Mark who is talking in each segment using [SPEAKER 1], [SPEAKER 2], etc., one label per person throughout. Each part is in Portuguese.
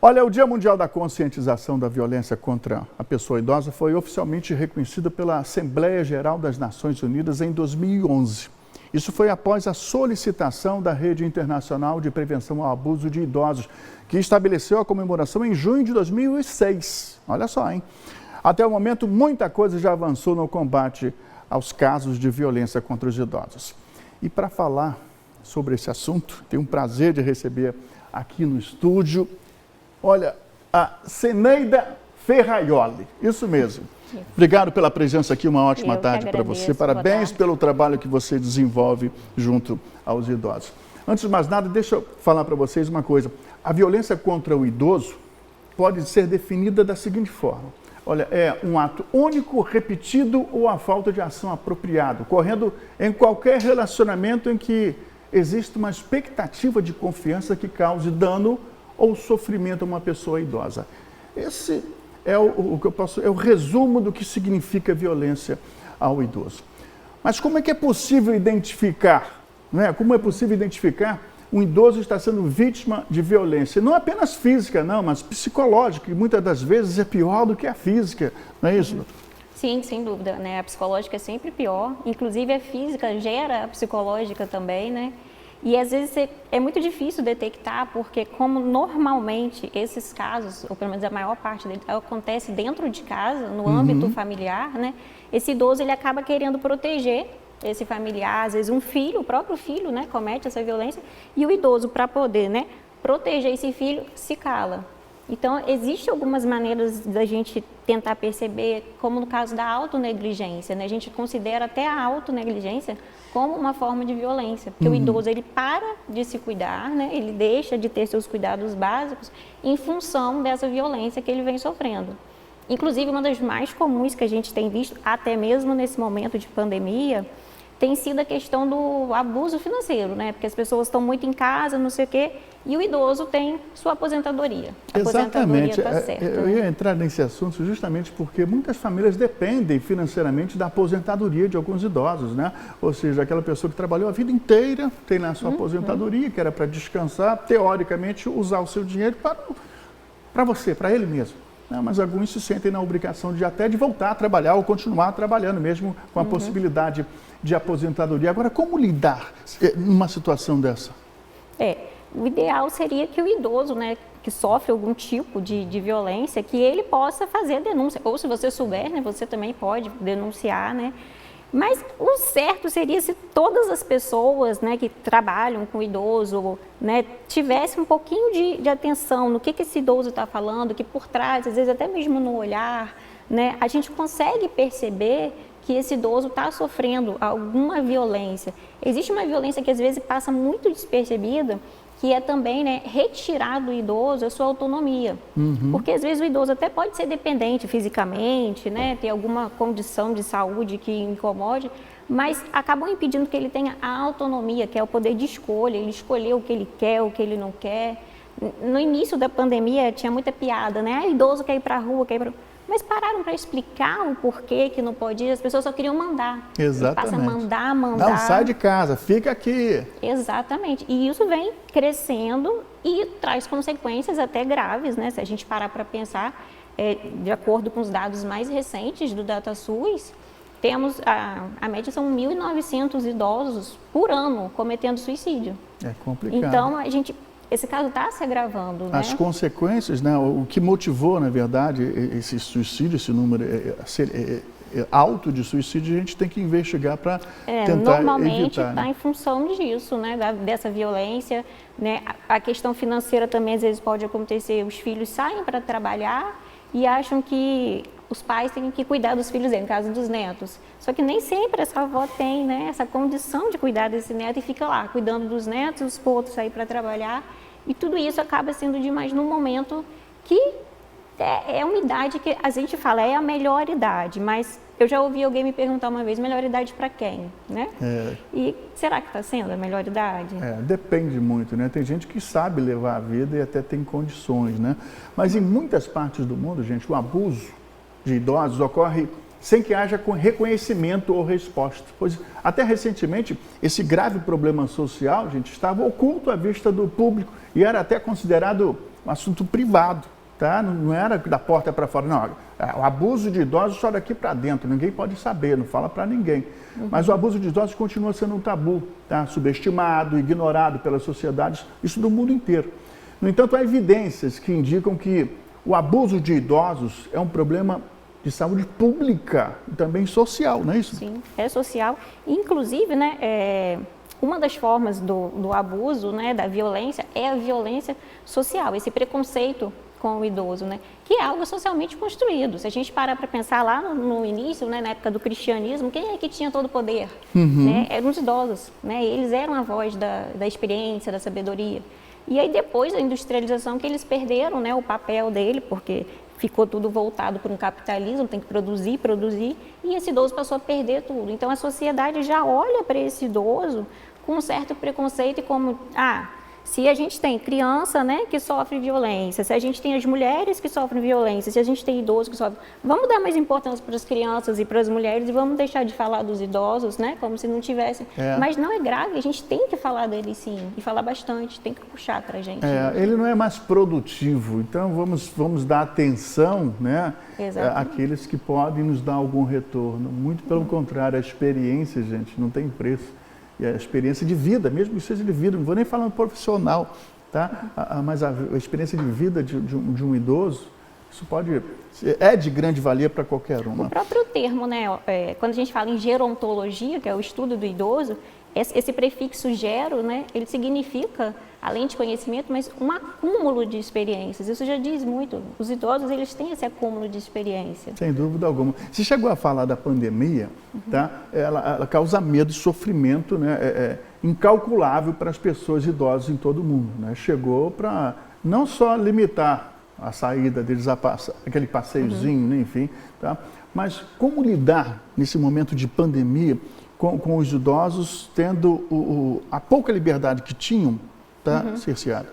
[SPEAKER 1] Olha, o Dia Mundial da Conscientização da Violência contra a Pessoa Idosa foi oficialmente reconhecido pela Assembleia Geral das Nações Unidas em 2011. Isso foi após a solicitação da Rede Internacional de Prevenção ao Abuso de Idosos, que estabeleceu a comemoração em junho de 2006. Olha só, hein? Até o momento, muita coisa já avançou no combate aos casos de violência contra os idosos. E para falar sobre esse assunto, tenho um prazer de receber aqui no estúdio, olha, a Zeneida Ferraioli, isso mesmo. Obrigado pela presença aqui, uma ótima tarde para você. Parabéns pelo trabalho que você desenvolve junto aos idosos. Antes de mais nada, deixa eu falar para vocês uma coisa. A violência contra o idoso pode ser definida da seguinte forma. Olha, é um ato único, repetido ou a falta de ação apropriada, ocorrendo em qualquer relacionamento em que existe uma expectativa de confiança que cause dano ou sofrimento a uma pessoa idosa. Esse é o resumo do que significa violência ao idoso. Mas como é que é possível identificar, né? Como é possível identificar um idoso está sendo vítima de violência? Não apenas física, não, mas psicológica, e muitas das vezes é pior do que a física, não é isso?
[SPEAKER 2] Sim, sem dúvida, né? A psicológica é sempre pior, inclusive a física gera a psicológica também, né? E às vezes é muito difícil detectar, porque como normalmente esses casos, ou pelo menos a maior parte deles, acontece dentro de casa, no âmbito familiar, né? Esse idoso ele acaba querendo proteger esse familiar, às vezes um filho, o próprio filho, né, comete essa violência, e o idoso, para poder, né, proteger esse filho, se cala. Então, existem algumas maneiras da gente tentar perceber, como no caso da autonegligência, né? A gente considera até a autonegligência como uma forma de violência, porque o idoso ele para de se cuidar, né? Ele deixa de ter seus cuidados básicos em função dessa violência que ele vem sofrendo. Inclusive, uma das mais comuns que a gente tem visto, até mesmo nesse momento de pandemia, tem sido a questão do abuso financeiro, né? Porque as pessoas estão muito em casa, não sei o quê, e o idoso tem sua aposentadoria. A
[SPEAKER 1] Exatamente.
[SPEAKER 2] Aposentadoria tá certa,
[SPEAKER 1] Eu ia entrar nesse assunto justamente porque muitas famílias dependem financeiramente da aposentadoria de alguns idosos, né? Ou seja, aquela pessoa que trabalhou a vida inteira, tem lá a sua aposentadoria, que era para descansar, teoricamente usar o seu dinheiro para você, para ele mesmo. Não, mas alguns se sentem na obrigação de até de voltar a trabalhar ou continuar trabalhando, mesmo com a possibilidade de aposentadoria. Agora, como lidar numa situação dessa?
[SPEAKER 2] O ideal seria que o idoso, né, que sofre algum tipo de violência, que ele possa fazer a denúncia. Ou se você souber, né, você também pode denunciar, né? Mas o certo seria se todas as pessoas, né, que trabalham com o idoso, né, tivessem um pouquinho de atenção no que esse idoso está falando, que por trás, às vezes até mesmo no olhar, né, a gente consegue perceber que esse idoso está sofrendo alguma violência. Existe uma violência que às vezes passa muito despercebida, que é também, né, retirar do idoso a sua autonomia. Porque às vezes o idoso até pode ser dependente fisicamente, né, ter alguma condição de saúde que incomode, mas acabam impedindo que ele tenha a autonomia, que é o poder de escolha, ele escolher o que ele quer, o que ele não quer. No início da pandemia tinha muita piada, né, idoso quer ir para a rua, quer ir para... Mas pararam para explicar o porquê que não pode ir, as pessoas só queriam mandar.
[SPEAKER 1] Exatamente.
[SPEAKER 2] Passa a mandar.
[SPEAKER 1] Não, sai de casa, fica aqui.
[SPEAKER 2] Exatamente. E isso vem crescendo e traz consequências até graves, né? Se a gente parar para pensar, de acordo com os dados mais recentes do DataSUS, temos, a média são 1.900 idosos por ano cometendo suicídio.
[SPEAKER 1] É complicado.
[SPEAKER 2] Então, esse caso está se agravando, né?
[SPEAKER 1] As consequências, né? O que motivou, na verdade, esse suicídio, esse número alto de suicídio, a gente tem que investigar para tentar
[SPEAKER 2] normalmente
[SPEAKER 1] evitar.
[SPEAKER 2] Está em função disso, né? Dessa violência, né? A questão financeira também às vezes pode acontecer, os filhos saem para trabalhar e acham que os pais têm que cuidar dos filhos dele, no caso dos netos. Só que nem sempre essa avó tem, né, essa condição de cuidar desse neto e fica lá, cuidando dos netos, os outros sair para trabalhar. E tudo isso acaba sendo demais num momento que é uma idade que a gente fala, é a melhor idade, mas eu já ouvi alguém me perguntar uma vez, melhor idade para quem, né? E será que está sendo a melhor idade?
[SPEAKER 1] Depende muito, né? Tem gente que sabe levar a vida e até tem condições, né? Mas em muitas partes do mundo, gente, o abuso de idosos ocorre sem que haja reconhecimento ou resposta. Pois até recentemente, esse grave problema social, gente, estava oculto à vista do público e era até considerado um assunto privado, tá? Não era da porta para fora, não. O abuso de idosos só daqui para dentro, ninguém pode saber, não fala para ninguém. Mas o abuso de idosos continua sendo um tabu, tá? Subestimado, ignorado pelas sociedades, isso do mundo inteiro. No entanto, há evidências que indicam que o abuso de idosos é um problema de saúde pública e também social, não é isso?
[SPEAKER 2] Sim, é social. Inclusive, né, uma das formas do abuso, né, da violência, é a violência social, esse preconceito com o idoso, né, que é algo socialmente construído. Se a gente parar para pensar lá no início, né, na época do cristianismo, quem é que tinha todo o poder? Né? Eram os idosos, né? Eles eram a voz da experiência, da sabedoria. E aí depois da industrialização que eles perderam, né, o papel dele, porque ficou tudo voltado para um capitalismo, tem que produzir, e esse idoso passou a perder tudo. Então a sociedade já olha para esse idoso com um certo preconceito e como, se a gente tem criança, né, que sofre violência, se a gente tem as mulheres que sofrem violência, se a gente tem idosos que sofrem, vamos dar mais importância para as crianças e para as mulheres e vamos deixar de falar dos idosos, né, como se não tivessem. Mas não é grave, a gente tem que falar deles sim, e falar bastante, tem que puxar para a gente.
[SPEAKER 1] Ele não é mais produtivo, então vamos dar atenção, né, àqueles que podem nos dar algum retorno. Muito pelo contrário, a experiência, gente, não tem preço. E a experiência de vida, mesmo que seja de vida, não vou nem falar no profissional, tá? Mas a experiência de vida de um idoso, isso é de grande valia para qualquer um.
[SPEAKER 2] O próprio termo, né? Quando a gente fala em gerontologia, que é o estudo do idoso, esse prefixo gero, né? Ele significa, além de conhecimento, mas um acúmulo de experiências. Isso já diz muito. Os idosos, eles têm esse acúmulo de experiência.
[SPEAKER 1] Sem dúvida alguma. Você chegou a falar da pandemia, tá? Ela causa medo e sofrimento, né? Incalculável para as pessoas idosas em todo o mundo, né? Chegou para não só limitar a saída deles, aquele passeiozinho, né? Enfim, tá? Mas como lidar nesse momento de pandemia com os idosos tendo a pouca liberdade que tinham, cerceada?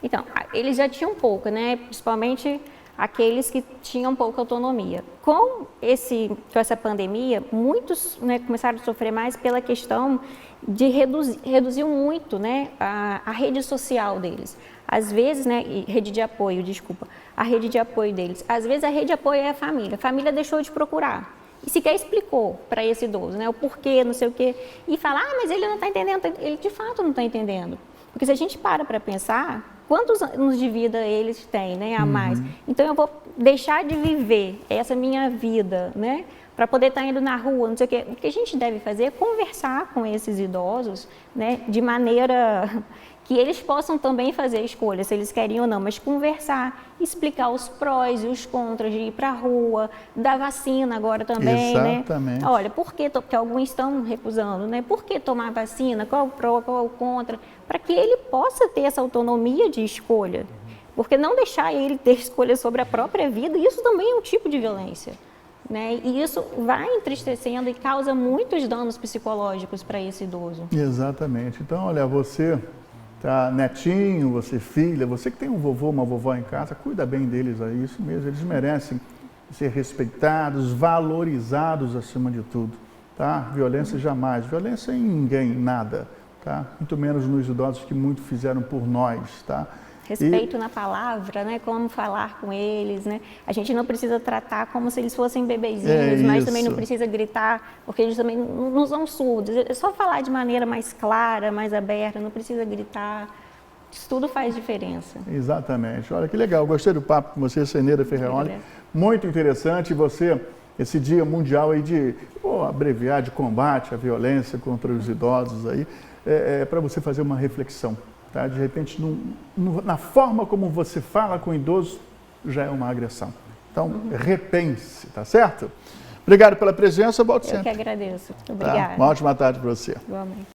[SPEAKER 2] Então, eles já tinham pouca, né? Principalmente aqueles que tinham pouca autonomia. Com essa pandemia, muitos, né, começaram a sofrer mais pela questão de reduzir muito, né, a rede social deles. Às vezes, né, a rede de apoio deles. Às vezes a rede de apoio é a família deixou de procurar. E sequer explicou para esse idoso, né, o porquê, não sei o quê, e fala, mas ele não está entendendo, ele de fato não está entendendo. Porque se a gente para pensar, quantos anos de vida eles têm, né, a mais? Então eu vou deixar de viver essa minha vida, né, para poder estar indo na rua, não sei o quê. O que a gente deve fazer é conversar com esses idosos, né, de maneira que eles possam também fazer a escolha, se eles querem ou não, mas conversar, explicar os prós e os contras de ir para a rua, da vacina agora também,
[SPEAKER 1] exatamente,
[SPEAKER 2] né? Olha, por que, porque alguns estão recusando, né? Por que tomar vacina? Qual é o pró, qual é o contra? Para que ele possa ter essa autonomia de escolha. Porque não deixar ele ter escolha sobre a própria vida, isso também é um tipo de violência, né? E isso vai entristecendo e causa muitos danos psicológicos para esse idoso.
[SPEAKER 1] Exatamente. Então, olha, você netinho, você filha, você que tem um vovô, uma vovó em casa, cuida bem deles aí, isso mesmo, eles merecem ser respeitados, valorizados acima de tudo, tá? Violência jamais, violência em ninguém, nada, tá? Muito menos nos idosos que muito fizeram por nós, tá?
[SPEAKER 2] Respeito na palavra, né? Como falar com eles, né? A gente não precisa tratar como se eles fossem bebezinhos, mas também não precisa gritar, porque eles também não são surdos. É só falar de maneira mais clara, mais aberta, não precisa gritar. Isso tudo faz diferença.
[SPEAKER 1] Exatamente. Olha que legal, gostei do papo com você, Ceneira Ferreoli. Muito interessante você, esse dia mundial aí de abreviar, de combate à violência contra os idosos aí, para você fazer uma reflexão. Tá? De repente, na forma como você fala com o idoso, já é uma agressão. Então, repense, tá certo? Obrigado pela presença, volte sempre.
[SPEAKER 2] Eu que agradeço. Obrigada.
[SPEAKER 1] Uma ótima tarde para você.
[SPEAKER 2] Igualmente.